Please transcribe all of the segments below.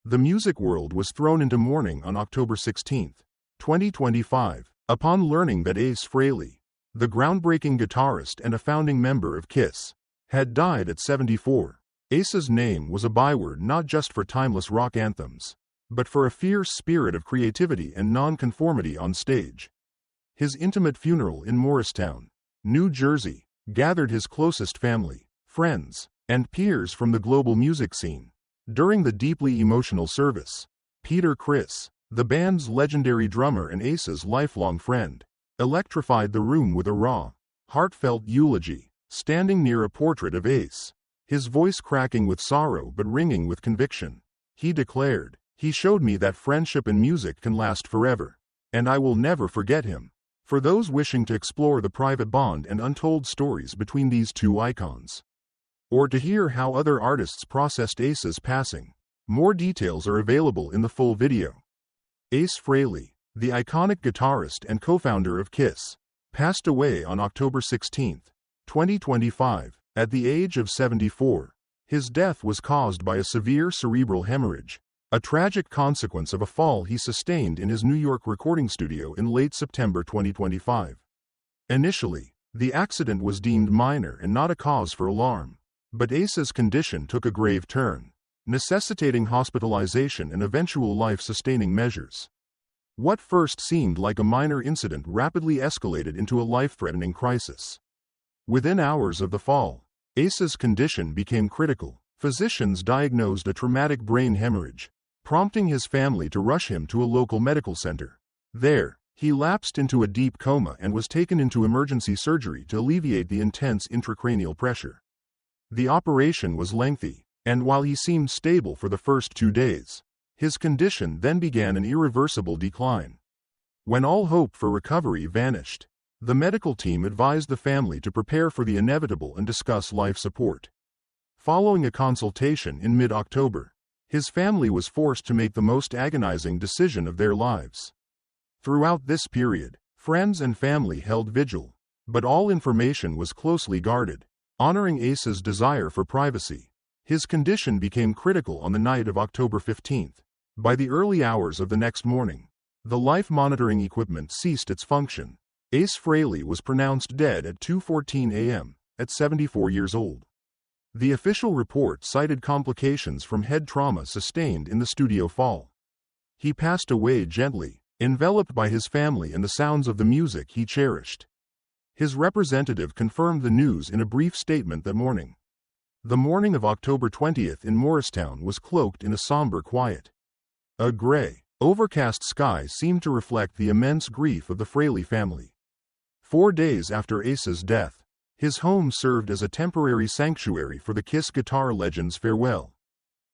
The music world was thrown into mourning on October 16, 2025, upon learning that Ace Frehley, the groundbreaking guitarist and a founding member of Kiss, had died at 74. Ace's name was a byword not just for timeless rock anthems, but for a fierce spirit of creativity and nonconformity on stage. His intimate funeral in Morristown, New Jersey, gathered his closest family, friends, and peers from the global music scene. During the deeply emotional service, Peter Criss, the band's legendary drummer and Ace's lifelong friend, electrified the room with a raw, heartfelt eulogy, standing near a portrait of Ace, his voice cracking with sorrow but ringing with conviction. He declared, "He showed me that friendship and music can last forever, and I will never forget him." For those wishing to explore the private bond and untold stories between these two icons, or to hear how other artists processed Ace's passing, more details are available in the full video. Ace Frehley, the iconic guitarist and co-founder of Kiss, passed away on October 16, 2025, at the age of 74. His death was caused by a severe cerebral hemorrhage, a tragic consequence of a fall he sustained in his New York recording studio in late September 2025. Initially, the accident was deemed minor and not a cause for alarm, but Ace's condition took a grave turn, necessitating hospitalization and eventual life-sustaining measures. What first seemed like a minor incident rapidly escalated into a life-threatening crisis. Within hours of the fall, Ace's condition became critical. Physicians diagnosed a traumatic brain hemorrhage, prompting his family to rush him to a local medical center. There, he lapsed into a deep coma and was taken into emergency surgery to alleviate the intense intracranial pressure. The operation was lengthy, and while he seemed stable for the first 2 days, his condition then began an irreversible decline. When all hope for recovery vanished, the medical team advised the family to prepare for the inevitable and discuss life support. Following a consultation in mid-October, his family was forced to make the most agonizing decision of their lives. Throughout this period, friends and family held vigil, but all information was closely guarded, honoring Ace's desire for privacy. His condition became critical on the night of October 15. By the early hours of the next morning, the life monitoring equipment ceased its function. Ace Frehley was pronounced dead at 2:14 a.m., at 74 years old. The official report cited complications from head trauma sustained in the studio fall. He passed away gently, enveloped by his family and the sounds of the music he cherished. His representative confirmed the news in a brief statement that morning. The morning of October 20 in Morristown was cloaked in a somber quiet. A gray, overcast sky seemed to reflect the immense grief of the Frehley family. 4 days after Ace's death, his home served as a temporary sanctuary for the Kiss guitar legend's farewell.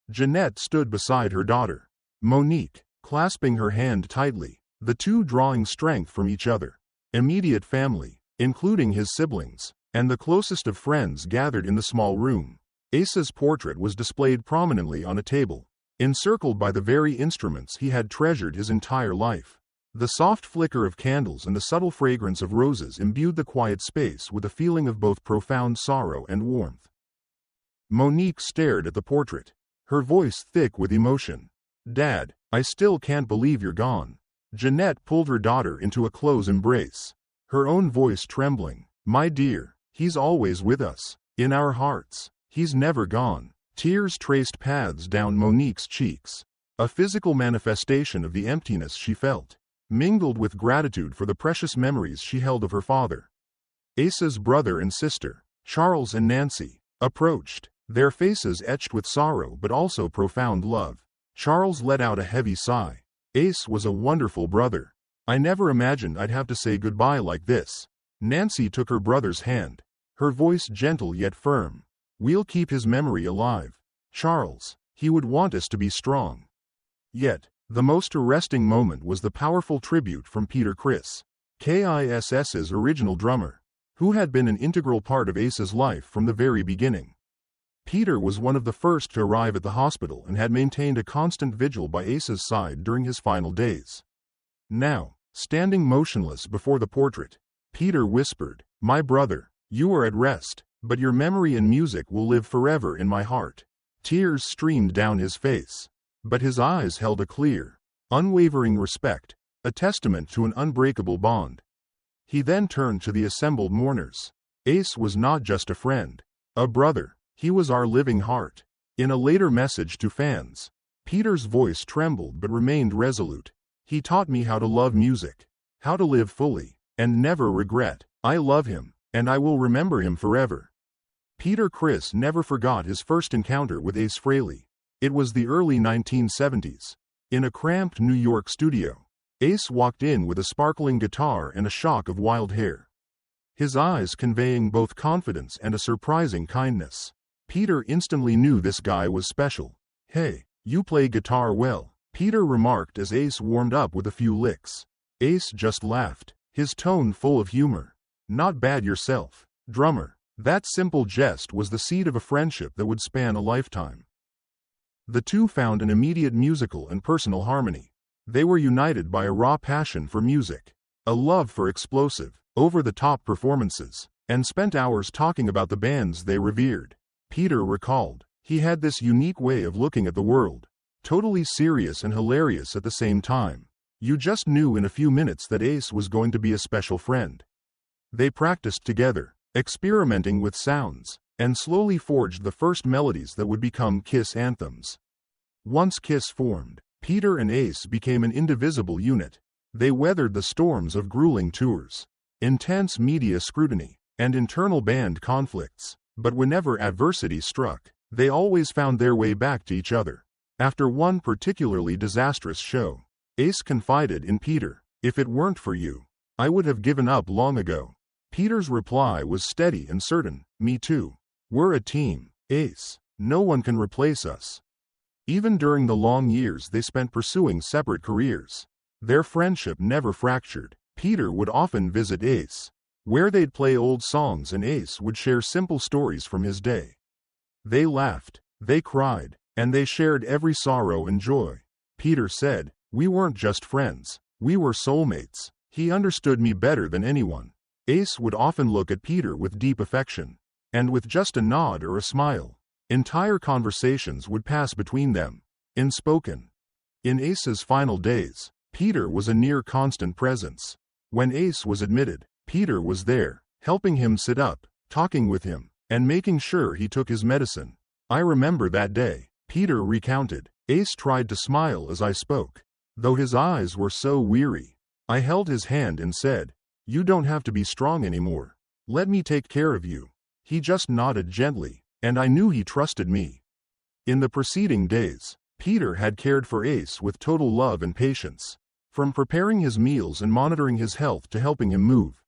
Jeanette stood beside her daughter, Monique, clasping her hand tightly, the two drawing strength from each other. Immediate family, including his siblings, and the closest of friends gathered in the small room. Ace's portrait was displayed prominently on a table, encircled by the very instruments he had treasured his entire life. The soft flicker of candles and the subtle fragrance of roses imbued the quiet space with a feeling of both profound sorrow and warmth. Monique stared at the portrait, her voice thick with emotion. "Dad, I still can't believe you're gone." Jeanette pulled her daughter into a close embrace, her own voice trembling. "My dear, he's always with us, in our hearts. He's never gone." Tears traced paths down Monique's cheeks, a physical manifestation of the emptiness she felt, mingled with gratitude for the precious memories she held of her father. Ace's brother and sister, Charles and Nancy, approached, their faces etched with sorrow but also profound love. Charles let out a heavy sigh. "Ace was a wonderful brother. I never imagined I'd have to say goodbye like this." Nancy took her brother's hand, her voice gentle yet firm. "We'll keep his memory alive, Charles. He would want us to be strong." Yet, the most arresting moment was the powerful tribute from Peter Criss, Kiss's original drummer, who had been an integral part of Ace's life from the very beginning. Peter was one of the first to arrive at the hospital and had maintained a constant vigil by Ace's side during his final days. Now, standing motionless before the portrait, Peter whispered, "My brother, you are at rest, but your memory and music will live forever in my heart." Tears streamed down his face. but his eyes held a clear, unwavering respect, a testament to an unbreakable bond. He then turned to the assembled mourners. Ace was not just a friend, a brother, he was our living heart. In a later message to fans, Peter's voice trembled but remained resolute. He taught me how to love music, how to live fully, and never regret. I love him, and I will remember him forever. Peter Criss never forgot his first encounter with Ace Frehley. It was the early 1970s. In a cramped New York studio, Ace walked in with a sparkling guitar and a shock of wild hair, his eyes conveying both confidence and a surprising kindness. Peter instantly knew this guy was special. "Hey, you play guitar well," Peter remarked as Ace warmed up with a few licks. Ace just laughed, his tone full of humor. "Not bad yourself, drummer." That simple jest was the seed of a friendship that would span a lifetime. The two found an immediate musical and personal harmony. They were united by a raw passion for music, a love for explosive, over-the-top performances, and spent hours talking about the bands they revered. Peter recalled, he had this unique way of looking at the world, totally serious and hilarious at the same time. You just knew in a few minutes that Ace was going to be a special friend. They practiced together, experimenting with sounds, and slowly forged the first melodies that would become Kiss anthems. Once Kiss formed, Peter and Ace became an indivisible unit. They weathered the storms of grueling tours, intense media scrutiny, and internal band conflicts, but whenever adversity struck, they always found their way back to each other. After one particularly disastrous show, Ace confided in Peter, "If it weren't for you, I would have given up long ago." Peter's reply was steady and certain, "Me too. We're a team, Ace. No one can replace us." Even during the long years they spent pursuing separate careers, their friendship never fractured. Peter would often visit Ace, where they'd play old songs and Ace would share simple stories from his day. They laughed, they cried, and they shared every sorrow and joy. Peter said, "We weren't just friends, we were soulmates. He understood me better than anyone." Ace would often look at Peter with deep affection, and with just a nod or a smile, entire conversations would pass between them, unspoken. In Ace's final days, Peter was a near constant presence. When Ace was admitted, Peter was there, helping him sit up, talking with him, and making sure he took his medicine. "I remember that day," Peter recounted. "Ace tried to smile as I spoke, though his eyes were so weary. I held his hand and said, 'You don't have to be strong anymore. Let me take care of you.' He just nodded gently, and I knew he trusted me." In the preceding days, Peter had cared for Ace with total love and patience, from preparing his meals and monitoring his health to helping him move.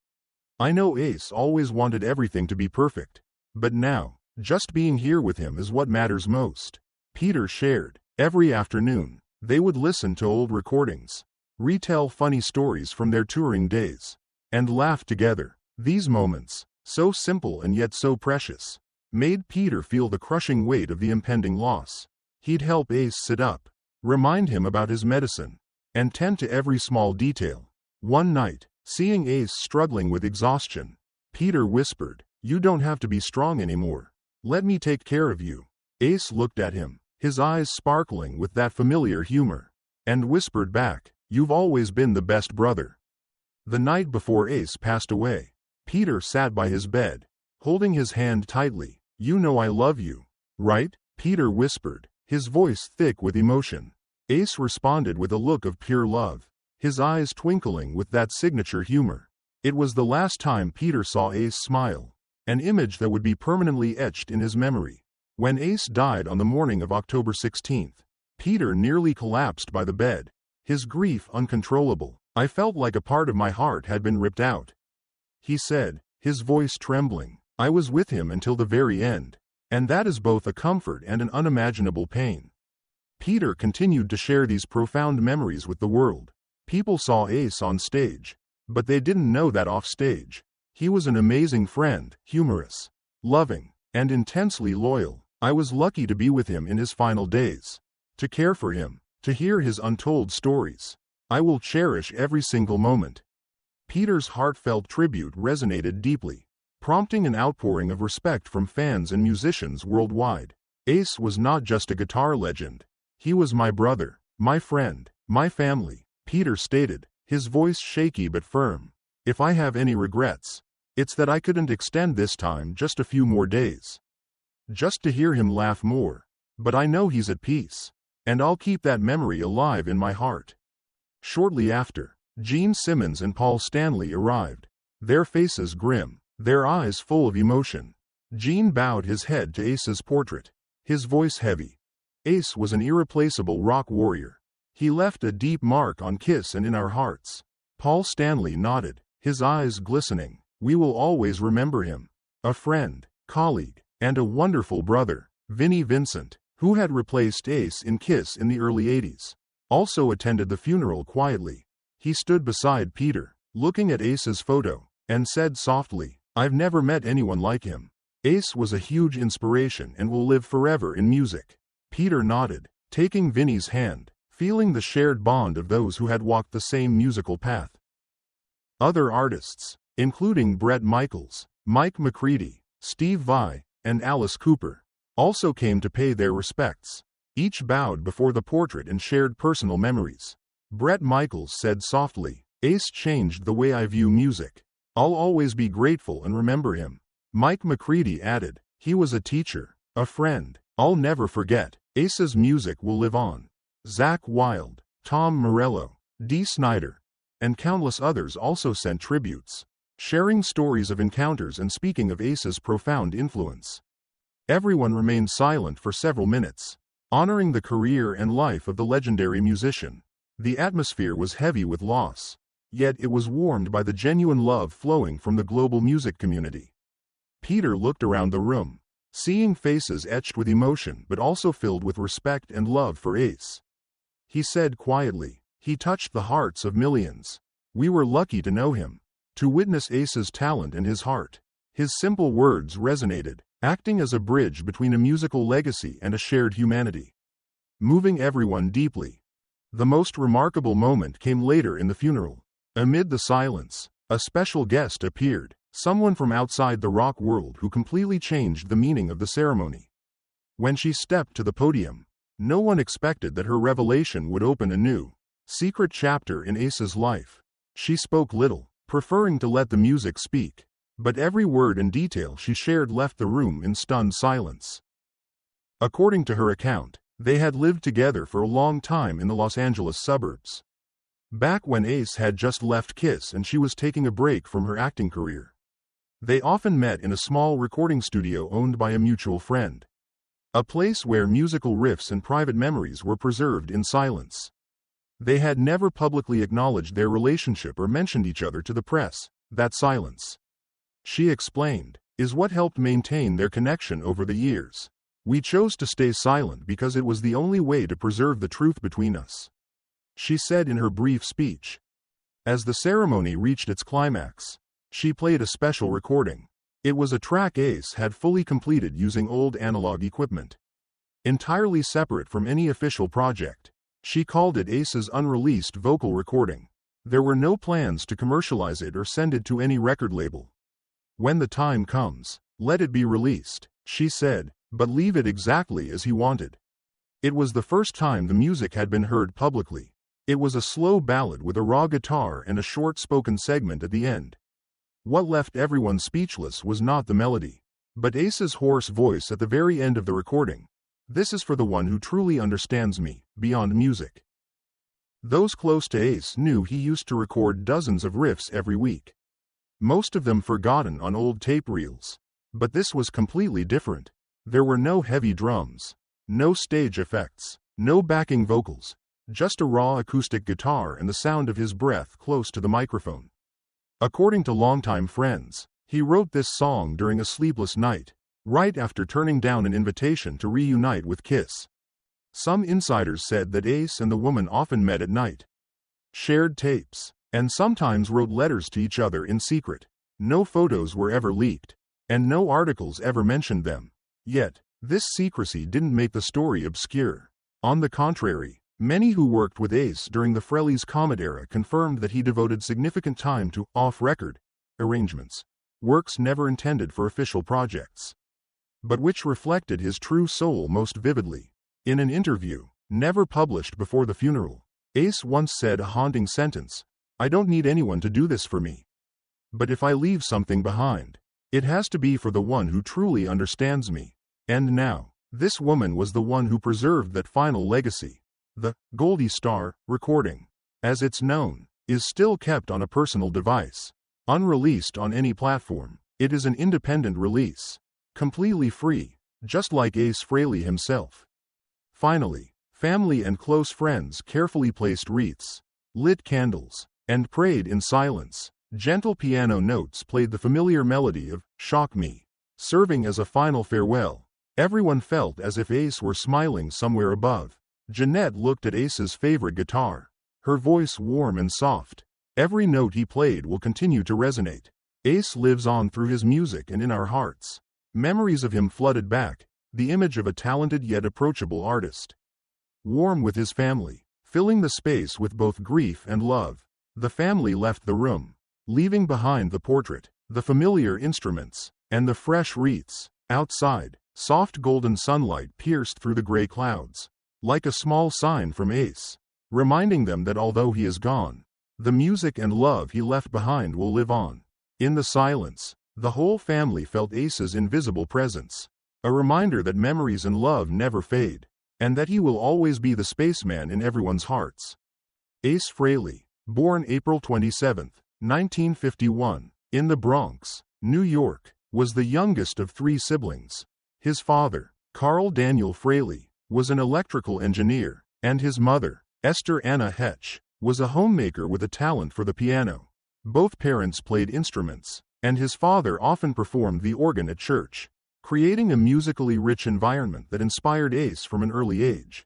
"I know Ace always wanted everything to be perfect, but now, just being here with him is what matters most," Peter shared. Every afternoon, they would listen to old recordings, retell funny stories from their touring days, and laugh together. These moments, so simple and yet so precious, made Peter feel the crushing weight of the impending loss. He'd help Ace sit up, remind him about his medicine, and tend to every small detail. One night, seeing Ace struggling with exhaustion, Peter whispered, "You don't have to be strong anymore. Let me take care of you." Ace looked at him, his eyes sparkling with that familiar humor, and whispered back, "You've always been the best brother." The night before Ace passed away, Peter sat by his bed, holding his hand tightly. "You know I love you, right?" Peter whispered, his voice thick with emotion. Ace responded with a look of pure love, his eyes twinkling with that signature humor. It was the last time Peter saw Ace smile, an image that would be permanently etched in his memory. When Ace died on the morning of October 16th, Peter nearly collapsed by the bed, his grief uncontrollable. "I felt like a part of my heart had been ripped out," he said, his voice trembling. "I was with him until the very end, and that is both a comfort and an unimaginable pain." Peter continued to share these profound memories with the world. People saw Ace on stage, but they didn't know that off stage, he was an amazing friend, humorous, loving, and intensely loyal. "I was lucky to be with him in his final days, to care for him, to hear his untold stories. I will cherish every single moment." Peter's heartfelt tribute resonated deeply, prompting an outpouring of respect from fans and musicians worldwide. Ace was not just a guitar legend. He was my brother, my friend, my family, Peter stated, his voice shaky but firm. If I have any regrets, it's that I couldn't extend this time just a few more days. Just to hear him laugh more. But I know he's at peace. And I'll keep that memory alive in my heart. Shortly after, Gene Simmons and Paul Stanley arrived, their faces grim, their eyes full of emotion. Gene bowed his head to Ace's portrait, his voice heavy. Ace was an irreplaceable rock warrior. He left a deep mark on Kiss and in our hearts. Paul Stanley nodded, his eyes glistening. We will always remember him. A friend, colleague, and a wonderful brother. Vinnie Vincent, who had replaced Ace in Kiss in the early 80s, also attended the funeral quietly. He stood beside Peter, looking at Ace's photo, and said softly, "I've never met anyone like him. Ace was a huge inspiration and will live forever in music." Peter nodded, taking Vinnie's hand, feeling the shared bond of those who had walked the same musical path. Other artists, including Bret Michaels, Mike McCready, Steve Vai, and Alice Cooper, also came to pay their respects. Each bowed before the portrait and shared personal memories. Bret Michaels said softly, "Ace changed the way I view music. I'll always be grateful and remember him." Mike McCready added, "He was a teacher, a friend. I'll never forget. Ace's music will live on." Zakk Wylde, Tom Morello, Dee Snider, and countless others also sent tributes, sharing stories of encounters and speaking of Ace's profound influence. Everyone remained silent for several minutes, honoring the career and life of the legendary musician. The atmosphere was heavy with loss, yet it was warmed by the genuine love flowing from the global music community. Peter looked around the room, seeing faces etched with emotion but also filled with respect and love for Ace. He said quietly, "He touched the hearts of millions. We were lucky to know him, to witness Ace's talent and his heart." His simple words resonated, acting as a bridge between a musical legacy and a shared humanity, moving everyone deeply. The most remarkable moment came later in the funeral. Amid the silence, a special guest appeared, someone from outside the rock world who completely changed the meaning of the ceremony. When she stepped to the podium, no one expected that her revelation would open a new, secret chapter in Ace's life. She spoke little, preferring to let the music speak, but every word and detail she shared left the room in stunned silence. According to her account, they had lived together for a long time in the Los Angeles suburbs, back when Ace had just left Kiss and she was taking a break from her acting career. They often met in a small recording studio owned by a mutual friend, a place where musical riffs and private memories were preserved in silence. They had never publicly acknowledged their relationship or mentioned each other to the press. That silence, she explained, is what helped maintain their connection over the years. "We chose to stay silent because it was the only way to preserve the truth between us," she said in her brief speech. As the ceremony reached its climax, she played a special recording. It was a track Ace had fully completed using old analog equipment, entirely separate from any official project. She called it Ace's unreleased vocal recording. There were no plans to commercialize it or send it to any record label. "When the time comes, let it be released," she said, "but leave it exactly as he wanted." It was the first time the music had been heard publicly. It was a slow ballad with a raw guitar and a short spoken segment at the end. What left everyone speechless was not the melody, but Ace's hoarse voice at the very end of the recording. "This is for the one who truly understands me, beyond music." Those close to Ace knew he used to record dozens of riffs every week, most of them forgotten on old tape reels. But this was completely different. There were no heavy drums, no stage effects, no backing vocals, just a raw acoustic guitar and the sound of his breath close to the microphone. According to longtime friends, he wrote this song during a sleepless night, right after turning down an invitation to reunite with Kiss. Some insiders said that Ace and the woman often met at night, shared tapes, and sometimes wrote letters to each other in secret. No photos were ever leaked, and no articles ever mentioned them. Yet, this secrecy didn't make the story obscure. On the contrary, many who worked with Ace during the Frehley's Comet era confirmed that he devoted significant time to off-record arrangements, works never intended for official projects, but which reflected his true soul most vividly. In an interview, never published before the funeral. Ace once said a haunting sentence, "I don't need anyone to do this for me. But if I leave something behind, it has to be for the one who truly understands me." And now, this woman was the one who preserved that final legacy. The Goldie Star recording, as it's known, is still kept on a personal device, unreleased on any platform. It is an independent release, completely free, just like Ace Frehley himself. Finally, family and close friends carefully placed wreaths, lit candles, and prayed in silence. Gentle piano notes played the familiar melody of "Shock Me," serving as a final farewell. Everyone felt as if Ace were smiling somewhere above. Jeanette looked at Ace's favorite guitar, her voice warm and soft. Every note he played will continue to resonate. Ace lives on through his music and in our hearts. Memories of him flooded back, the image of a talented yet approachable artist. Warm with his family, filling the space with both grief and love. The family left the room, leaving behind the portrait, the familiar instruments, and the fresh wreaths. Outside, soft golden sunlight pierced through the gray clouds, like a small sign from Ace, reminding them that although he is gone, the music and love he left behind will live on. In the silence, the whole family felt Ace's invisible presence, a reminder that memories and love never fade, and that he will always be the spaceman in everyone's hearts. Ace Frehley, born April 27, 1951, in the Bronx, New York, was the youngest of 3 siblings. His father, Carl Daniel Frehley, was an electrical engineer, and his mother, Esther Anna Hetch, was a homemaker with a talent for the piano. Both parents played instruments, and his father often performed the organ at church, creating a musically rich environment that inspired Ace from an early age.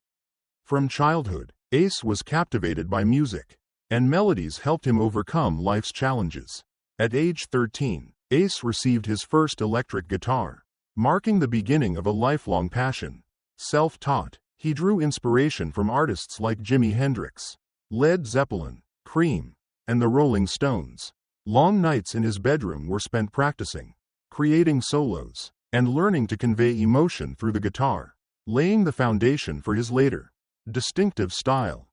From childhood, Ace was captivated by music, and melodies helped him overcome life's challenges. At age 13, Ace received his first electric guitar, marking the beginning of a lifelong passion. Self-taught, he drew inspiration from artists like Jimi Hendrix, Led Zeppelin, Cream, and the Rolling Stones. Long nights in his bedroom were spent practicing, creating solos, and learning to convey emotion through the guitar, laying the foundation for his later, distinctive style.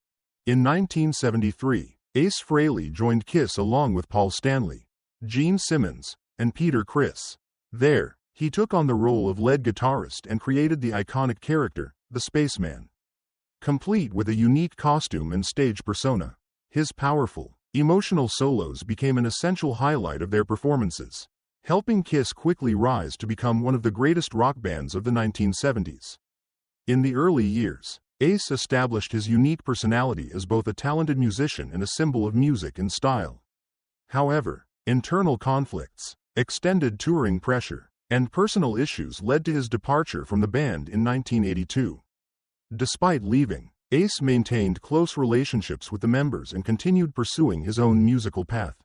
In 1973, Ace Frehley joined Kiss along with Paul Stanley, Gene Simmons, and Peter Criss. There, he took on the role of lead guitarist and created the iconic character, the Spaceman. Complete with a unique costume and stage persona, his powerful, emotional solos became an essential highlight of their performances, helping Kiss quickly rise to become one of the greatest rock bands of the 1970s. In the early years, Ace established his unique personality as both a talented musician and a symbol of music and style. However, internal conflicts, extended touring pressure, and personal issues led to his departure from the band in 1982. Despite leaving, Ace maintained close relationships with the members and continued pursuing his own musical path.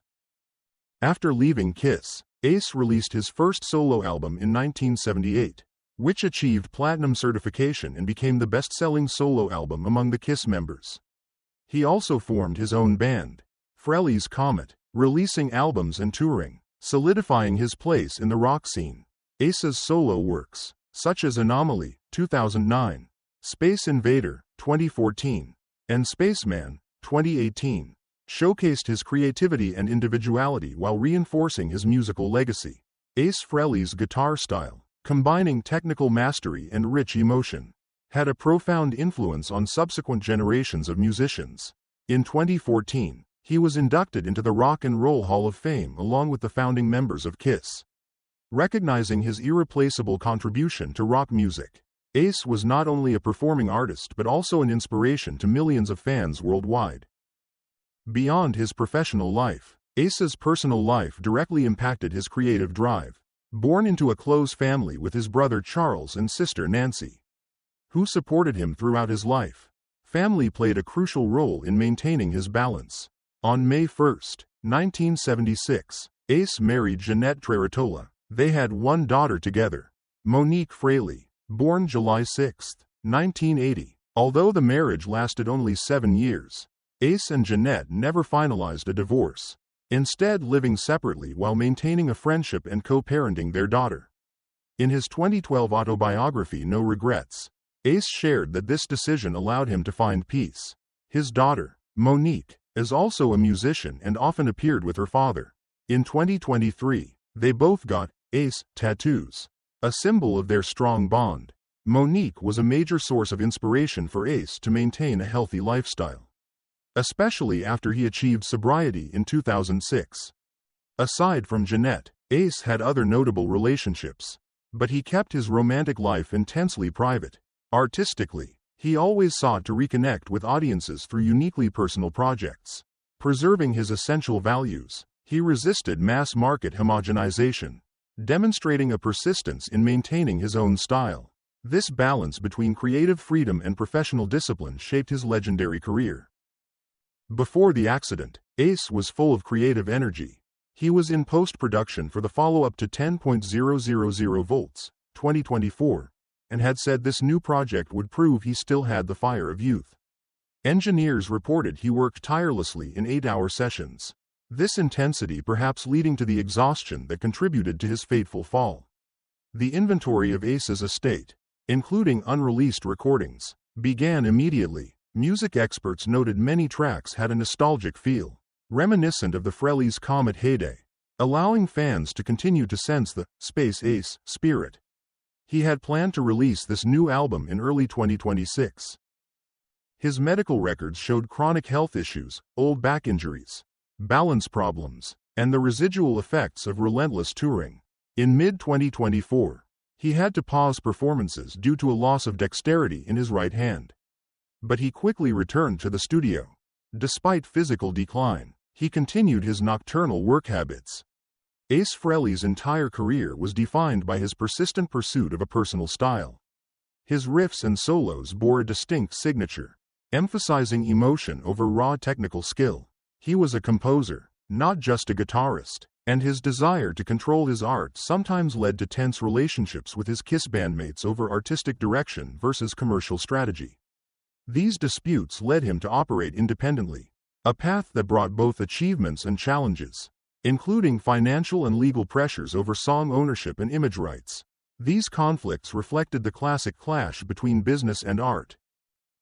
After leaving Kiss, Ace released his first solo album in 1978, which achieved platinum certification and became the best-selling solo album among the Kiss members. He also formed his own band, Frehley's Comet, releasing albums and touring, solidifying his place in the rock scene. Ace's solo works, such as Anomaly, 2009, Space Invader, 2014, and Spaceman, 2018, showcased his creativity and individuality while reinforcing his musical legacy. Ace Frehley's guitar style, combining technical mastery and rich emotion, had a profound influence on subsequent generations of musicians. In 2014, he was inducted into the Rock and Roll Hall of Fame along with the founding members of Kiss. Recognizing his irreplaceable contribution to rock music, Ace was not only a performing artist but also an inspiration to millions of fans worldwide. Beyond his professional life, Ace's personal life directly impacted his creative drive. Born into a close family with his brother Charles and sister Nancy, who supported him throughout his life, family played a crucial role in maintaining his balance. On May 1, 1976, Ace married Jeanette Treratola. They had one daughter together, Monique Frehley, born July 6, 1980. Although the marriage lasted only 7 years, Ace and Jeanette never finalized a divorce, instead living separately while maintaining a friendship and co-parenting their daughter. In his 2012 autobiography No Regrets, Ace shared that this decision allowed him to find peace. His daughter, Monique, is also a musician and often appeared with her father. In 2023, they both got Ace tattoos, a symbol of their strong bond. Monique was a major source of inspiration for Ace to maintain a healthy lifestyle, especially after he achieved sobriety in 2006. Aside from Jeanette, Ace had other notable relationships, but he kept his romantic life intensely private. Artistically, he always sought to reconnect with audiences through uniquely personal projects. Preserving his essential values, he resisted mass-market homogenization, demonstrating a persistence in maintaining his own style. This balance between creative freedom and professional discipline shaped his legendary career. Before the accident, Ace was full of creative energy. He was in post-production for the follow-up to 10.000 volts, 2024, and had said this new project would prove he still had the fire of youth. Engineers reported he worked tirelessly in 8-hour sessions, this intensity perhaps leading to the exhaustion that contributed to his fateful fall. The inventory of Ace's estate, including unreleased recordings, began immediately. Music experts noted many tracks had a nostalgic feel, reminiscent of the Frehleys' Comet heyday, allowing fans to continue to sense the Space Ace spirit. He had planned to release this new album in early 2026. His medical records showed chronic health issues, old back injuries, balance problems, and the residual effects of relentless touring. In mid-2024, he had to pause performances due to a loss of dexterity in his right hand. But he quickly returned to the studio. Despite physical decline, he continued his nocturnal work habits. Ace Frehley's entire career was defined by his persistent pursuit of a personal style. His riffs and solos bore a distinct signature, emphasizing emotion over raw technical skill. He was a composer, not just a guitarist, and his desire to control his art sometimes led to tense relationships with his Kiss bandmates over artistic direction versus commercial strategy. These disputes led him to operate independently, a path that brought both achievements and challenges, including financial and legal pressures over song ownership and image rights. These conflicts reflected the classic clash between business and art.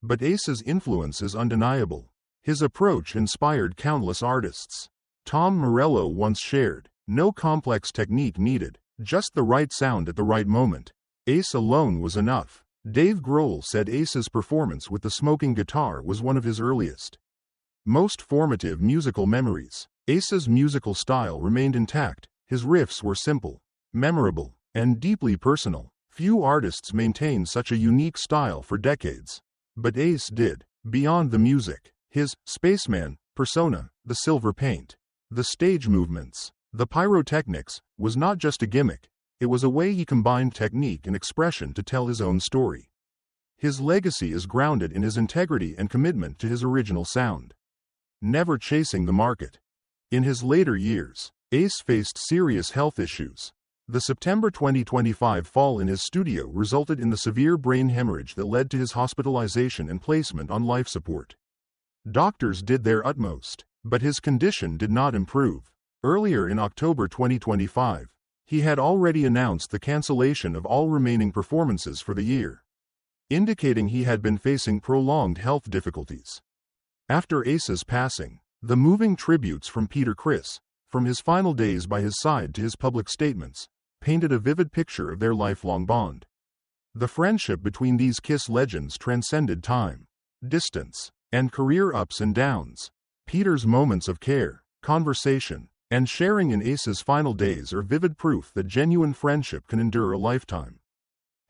But Ace's influence is undeniable. His approach inspired countless artists. Tom Morello once shared, "No complex technique needed, just the right sound at the right moment. Ace alone was enough." Dave Grohl said Ace's performance with the smoking guitar was one of his earliest, most formative musical memories. Ace's musical style remained intact. His riffs were simple, memorable, and deeply personal. Few artists maintained such a unique style for decades. But Ace did. Beyond the music, his spaceman persona, the silver paint, the stage movements, the pyrotechnics, was not just a gimmick. It was a way he combined technique and expression to tell his own story. His legacy is grounded in his integrity and commitment to his original sound, never chasing the market. In his later years, Ace faced serious health issues. The September 2025 fall in his studio resulted in the severe brain hemorrhage that led to his hospitalization and placement on life support. Doctors did their utmost, but his condition did not improve. Earlier in October 2025, he had already announced the cancellation of all remaining performances for the year, indicating he had been facing prolonged health difficulties. After Ace's passing, the moving tributes from Peter Criss, from his final days by his side to his public statements, painted a vivid picture of their lifelong bond. The friendship between these Kiss legends transcended time, distance, and career ups and downs. Peter's moments of care, conversation, and sharing in Ace's final days are vivid proof that genuine friendship can endure a lifetime.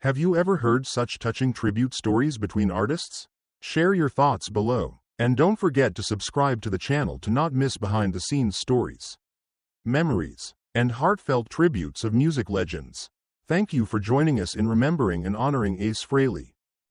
Have you ever heard such touching tribute stories between artists? Share your thoughts below, and don't forget to subscribe to the channel to not miss behind-the-scenes stories, memories, and heartfelt tributes of music legends. Thank you for joining us in remembering and honoring Ace Frehley.